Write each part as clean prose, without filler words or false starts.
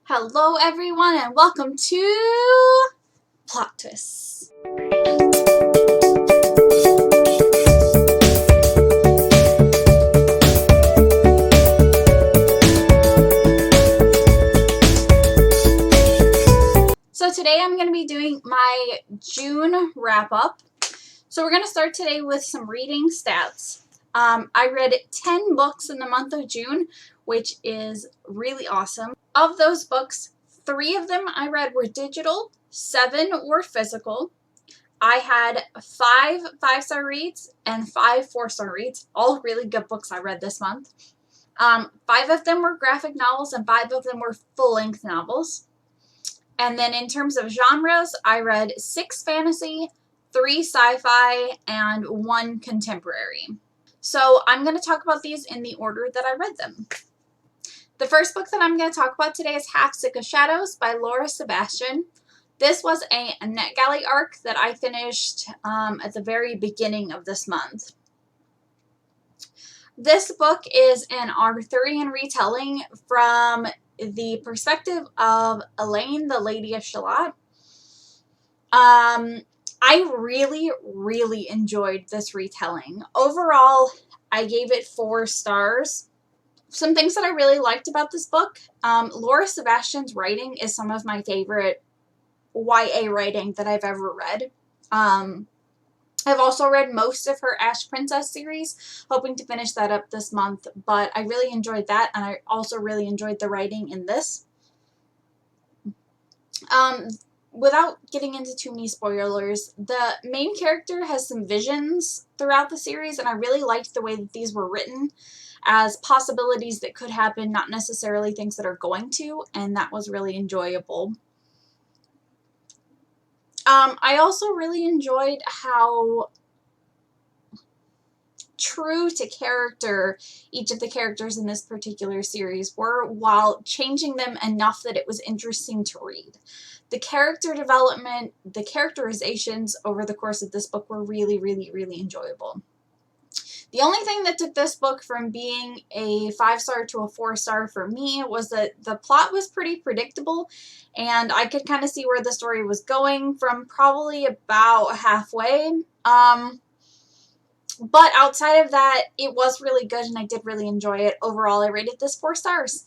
Hello everyone and welcome to Plot Twists. So today I'm going to be doing my June wrap-up. So we're going to start today with some reading stats. I read 10 books in the month of June, which is really awesome. Of those books, 3 of them I read were digital, 7 were physical. I had 5 5-star reads and 5 4-star reads, all really good books I read this month. 5 of them were graphic novels and 5 of them were full-length novels. And then in terms of genres, I read 6 fantasy, 3 sci-fi, and 1 contemporary. So I'm going to talk about these in the order that I read them. The first book that I'm going to talk about today is Half Sick of Shadows by Sebastian. This was a NetGalley arc that I finished at the very beginning of this month. This book is an Arthurian retelling from the perspective of Elaine, the Lady of Shalott. I really enjoyed this retelling. Overall, I gave it 4 stars. Some things that I really liked about this book, Sebastian's writing is some of my favorite YA writing that I've ever read. I've also read most of her Ash Princess series, hoping to finish that up this month, but I really enjoyed that, and I also really enjoyed the writing in this. Without getting into too many spoilers, the main character has some visions throughout the series, and I really liked the way that these were written as possibilities that could happen, not necessarily things that are going to, and that was really enjoyable. I also really enjoyed how true to character each of the characters in this particular series were, while changing them enough that it was interesting to read. The character development, the characterizations over the course of this book were really enjoyable. The only thing that took this book from being a 5-star to a 4-star for me was that the plot was pretty predictable, and I could kind of see where the story was going from probably about halfway. But outside of that, it was really good and I did really enjoy it. Overall, I rated this 4 stars.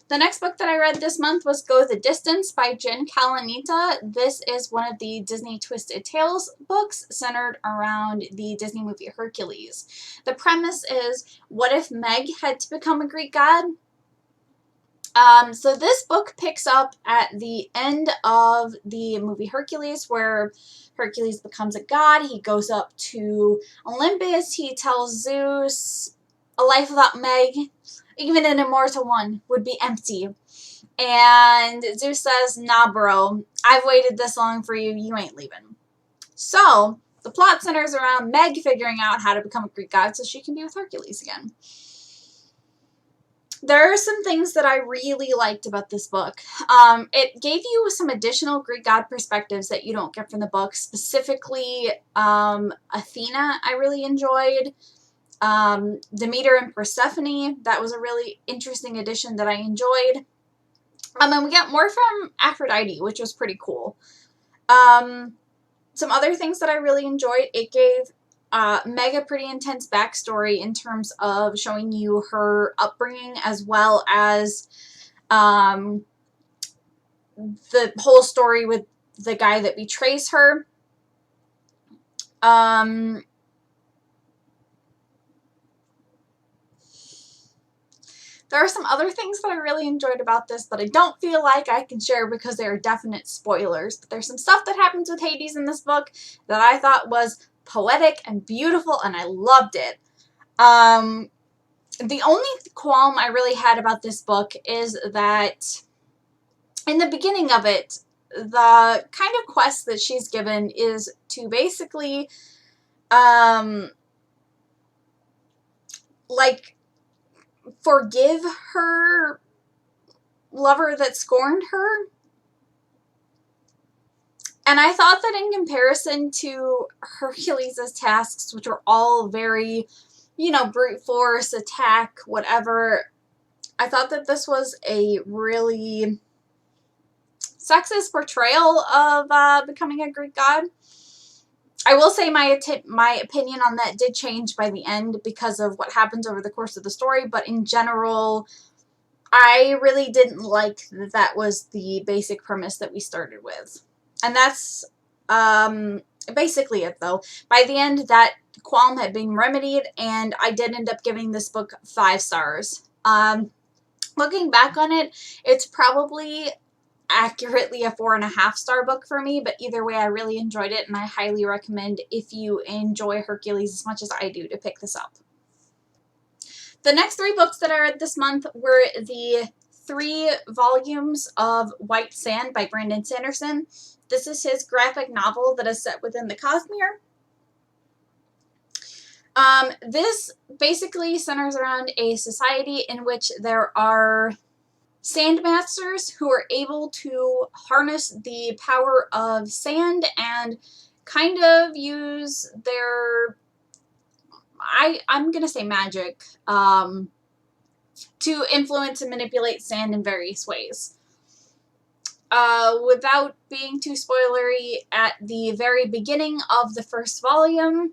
The next book that I read this month was Go the Distance by Calonita. This is one of the Disney Twisted Tales books centered around the Disney movie Hercules. The premise is, what if Meg had to become a Greek god? So this book picks up at the end of the movie Hercules, where Hercules becomes a god. He goes up to Olympus. He tells Zeus, a life without Meg, even an immortal one, would be empty. And Zeus says, nah, bro, I've waited this long for you. You ain't leaving. So the plot centers around Meg figuring out how to become a Greek god so she can be with Hercules again. There are some things that I really liked about this book. It gave you some additional Greek god perspectives that you don't get from the book. Specifically, Athena I really enjoyed. Demeter and Persephone, that was a really interesting addition that I enjoyed. And we get more from Aphrodite, which was pretty cool. Some other things that I really enjoyed, it gave Meg a pretty intense backstory in terms of showing you her upbringing, as well as the whole story with the guy that betrays her. There are some other things that I really enjoyed about this, but I don't feel like I can share because they are definite spoilers. But there's some stuff that happens with Hades in this book that I thought was poetic and beautiful, and I loved it. The only qualm I really had about this book is that in the beginning of it, the kind of quest that she's given is to basically, like, forgive her lover that scorned her. And I thought that in comparison to Hercules' tasks, which are all very, brute force, attack, whatever, I thought that this was a really sexist portrayal of becoming a Greek god. I will say my opinion on that did change by the end because of what happens over the course of the story, but in general, I really didn't like that that was the basic premise that we started with. And that's basically it, though. By the end, that qualm had been remedied, and I did end up giving this book 5 stars. Looking back on it, it's probably accurately a 4.5 star book for me, but either way, I really enjoyed it, and I highly recommend, if you enjoy Hercules as much as I do, to pick this up. The next 3 books that I read this month were the 3 volumes of White Sand by Brandon Sanderson. This is his graphic novel that is set within the Cosmere. This basically centers around a society in which there are sandmasters who are able to harness the power of sand and kind of use their, I'm going to say magic, to influence and manipulate sand in various ways. Without being too spoilery, at the very beginning of the first volume,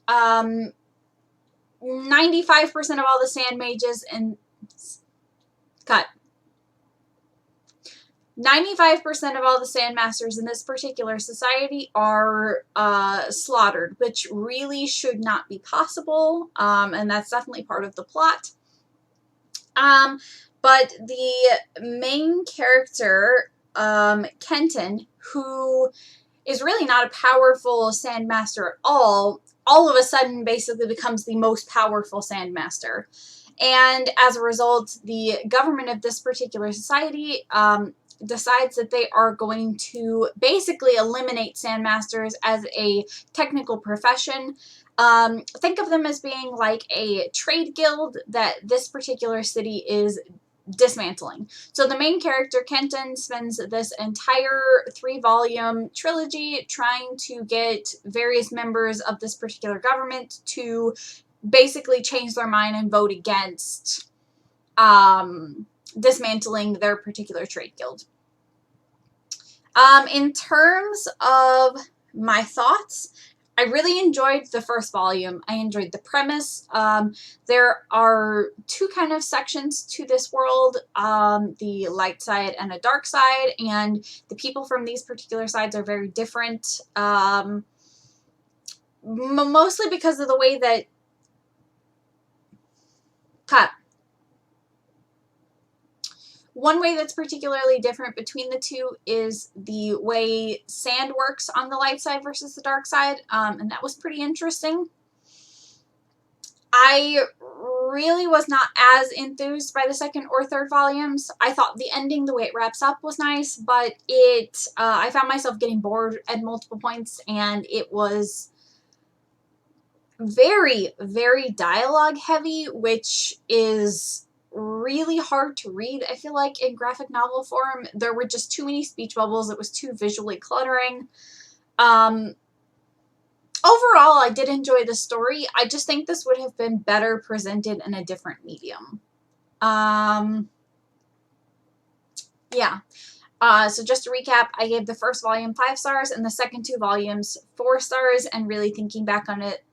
95% of all the sand mages and 95% of all the sandmasters in this particular society are slaughtered, which really should not be possible, and that's definitely part of the plot. But the main character, Kenton, who is really not a powerful sandmaster at all of a sudden basically becomes the most powerful sandmaster. And as a result, the government of this particular society decides that they are going to basically eliminate sandmasters as a technical profession. Think of them as being like a trade guild that this particular city is dismantling. So the main character, Kenton, spends this entire 3-volume trilogy trying to get various members of this particular government to basically change their mind and vote against dismantling their particular trade guild. In terms of my thoughts, I really enjoyed the first volume. I enjoyed the premise. There are 2 kind of sections to this world, the light side and a dark side, and the people from these particular sides are very different, mostly because of the way that one way that's particularly different between the 2 is the way sand works on the light side versus the dark side, and that was pretty interesting. I really was not as enthused by the 2nd or 3rd volumes. I thought the ending, the way it wraps up, was nice, but I found myself getting bored at multiple points, and it was very, very dialogue heavy, which is really hard to read. I feel like in graphic novel form, there were just too many speech bubbles. It was too visually cluttering. Overall, I did enjoy the story. I just think this would have been better presented in a different medium. Yeah. So just to recap, I gave the first volume 5 stars and the second 2 volumes 4 stars, and really thinking back on it,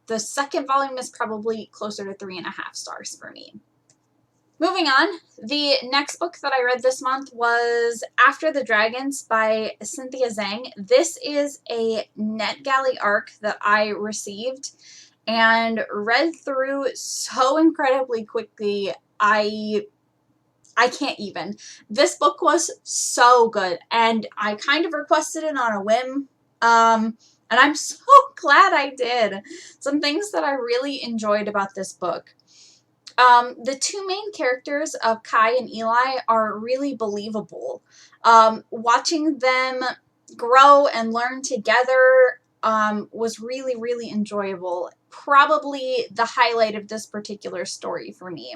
the second volume is probably closer to 3.5 stars for me. Moving on, the next book that I read this month was After the Dragons by Cynthia Zhang. This is a NetGalley arc that I received and read through so incredibly quickly. I can't even. This book was so good, and I kind of requested it on a whim. And I'm so glad I did. Some things that I really enjoyed about this book. The 2 main characters of Kai and Eli are really believable. Watching them grow and learn together was really, really enjoyable. Probably the highlight of this particular story for me.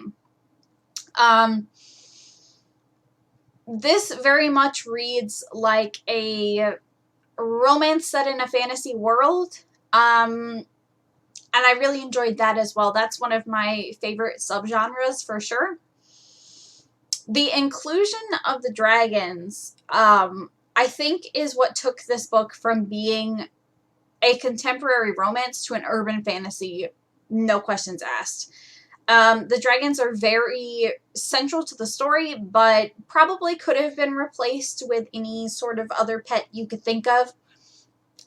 This very much reads like a romance set in a fantasy world. And And I really enjoyed that as well. That's one of my favorite subgenres for sure. The inclusion of the dragons, I think, is what took this book from being a contemporary romance to an urban fantasy, no questions asked. The dragons are very central to the story, but probably could have been replaced with any sort of other pet you could think of.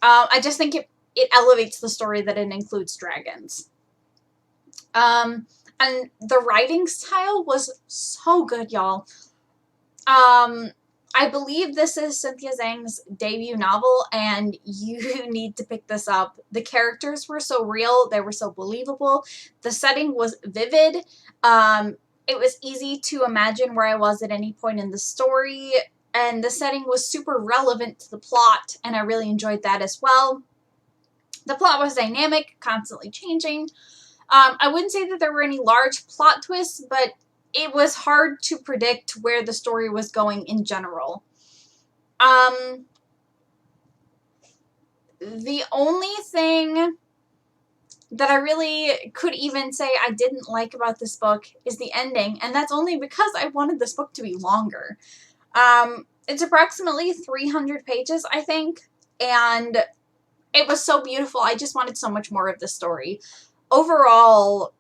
I just think it elevates the story that it includes dragons. And the writing style was so good, y'all. I believe this is Cynthia Zhang's debut novel, and you need to pick this up. The characters were so real. They were so believable. The setting was vivid. It was easy to imagine where I was at any point in the story, and the setting was super relevant to the plot, and I really enjoyed that as well. The plot was dynamic, constantly changing. I wouldn't say that there were any large plot twists, but it was hard to predict where the story was going in general. The only thing that I really could even say I didn't like about this book is the ending, and that's only because I wanted this book to be longer. It's approximately 300 pages, I think, and it was so beautiful. I just wanted so much more of the story. Overall,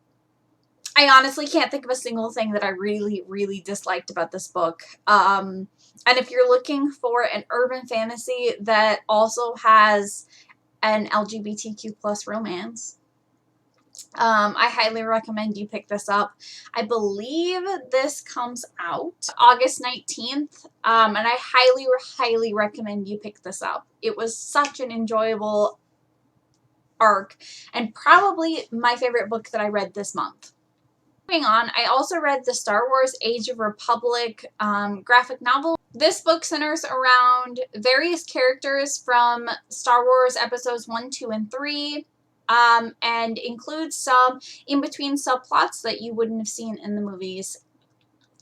I honestly can't think of a single thing that I really, really disliked about this book. And if you're looking for an urban fantasy that also has an LGBTQ plus romance, I highly recommend you pick this up. I believe this comes out August 19th, and I highly, highly recommend you pick this up. It was such an enjoyable arc, and probably my favorite book that I read this month. Moving on, I also read the Star Wars Age of Republic graphic novel. This book centers around various characters from Star Wars episodes 1, 2, and 3, and includes some in-between subplots that you wouldn't have seen in the movies.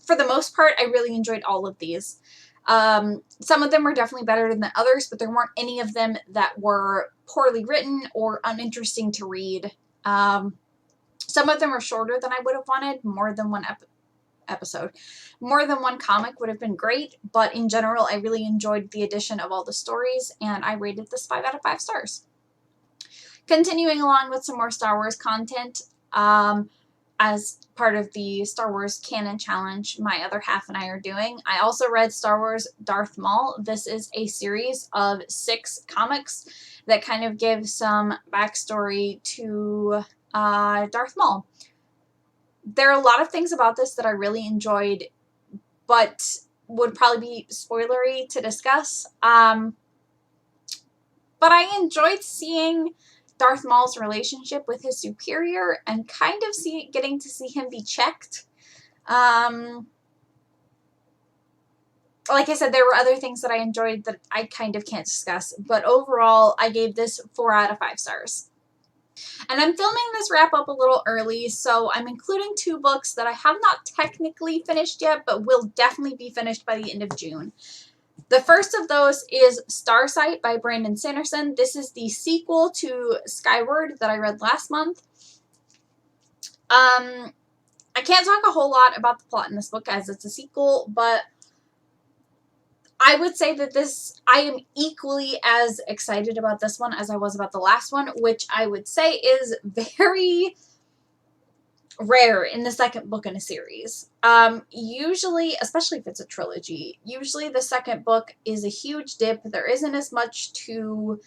For the most part, I really enjoyed all of these. Some of them were definitely better than the others, but there weren't any of them that were poorly written or uninteresting to read. Some of them are shorter than I would have wanted. More than one episode. More than one comic would have been great, but in general, I really enjoyed the addition of all the stories, and I rated this 5 out of 5 stars. Continuing along with some more Star Wars content, as part of the Star Wars Canon Challenge my other half and I are doing, I also read Star Wars Darth Maul. This is a series of 6 comics that kind of give some backstory to Darth Maul. There are a lot of things about this that I really enjoyed, but would probably be spoilery to discuss. But I enjoyed seeing Darth Maul's relationship with his superior and kind of getting to see him be checked. Like I said, there were other things that I enjoyed that I kind of can't discuss, but overall, I gave this 4 out of 5 stars. And I'm filming this wrap up a little early, so I'm including 2 books that I have not technically finished yet, but will definitely be finished by the end of June. The first of those is Starsight by Brandon Sanderson. This is the sequel to Skyward that I read last month. I can't talk a whole lot about the plot in this book as it's a sequel, but I would say that I am equally as excited about this one as I was about the last one, which I would say is very rare in the second book in a series. Usually, especially if it's a trilogy, usually the second book is a huge dip. There isn't as much to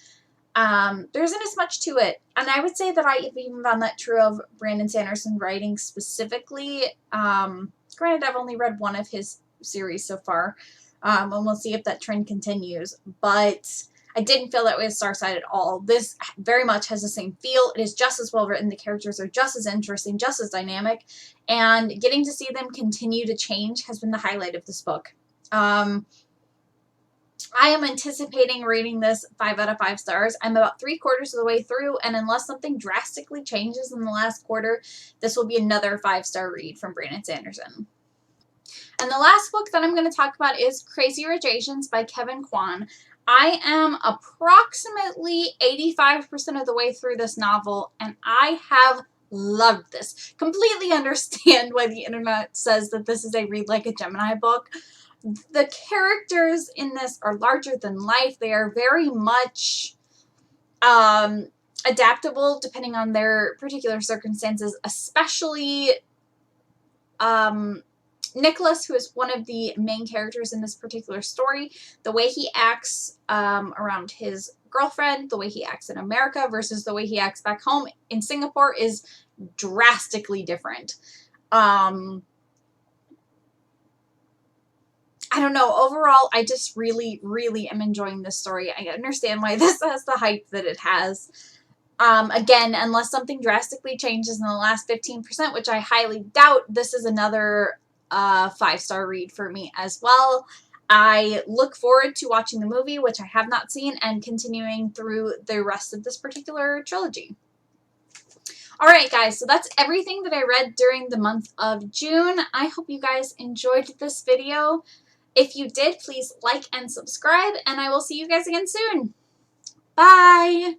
it. And I would say that I even found that true of Brandon Sanderson writing specifically. Granted, I've only read one of his series so far. And we'll see if that trend continues. But I didn't feel that way with Starsight at all. This very much has the same feel. It is just as well written. The characters are just as interesting, just as dynamic. And getting to see them continue to change has been the highlight of this book. I am anticipating rating this 5 out of 5 stars. I'm about 3/4 of the way through, and unless something drastically changes in the last quarter, this will be another 5-star read from Brandon Sanderson. And the last book that I'm going to talk about is Crazy Rich Asians by Kwan. I am approximately 85% of the way through this novel, and I have loved this. Completely understand why the internet says that this is a read like a Gemini book. The characters in this are larger than life. They are very much adaptable depending on their particular circumstances, especially Nicholas, who is one of the main characters in this particular story. The way he acts around his girlfriend, the way he acts in America versus the way he acts back home in Singapore is drastically different. I don't know. Overall, I just really, really am enjoying this story. I understand why this has the hype that it has. Again, unless something drastically changes in the last 15%, which I highly doubt, this is another 5-star read for me as well. I look forward to watching the movie, which I have not seen, and continuing through the rest of this particular trilogy. Alright guys, so that's everything that I read during the month of June. I hope you guys enjoyed this video. If you did, please like and subscribe, and I will see you guys again soon. Bye!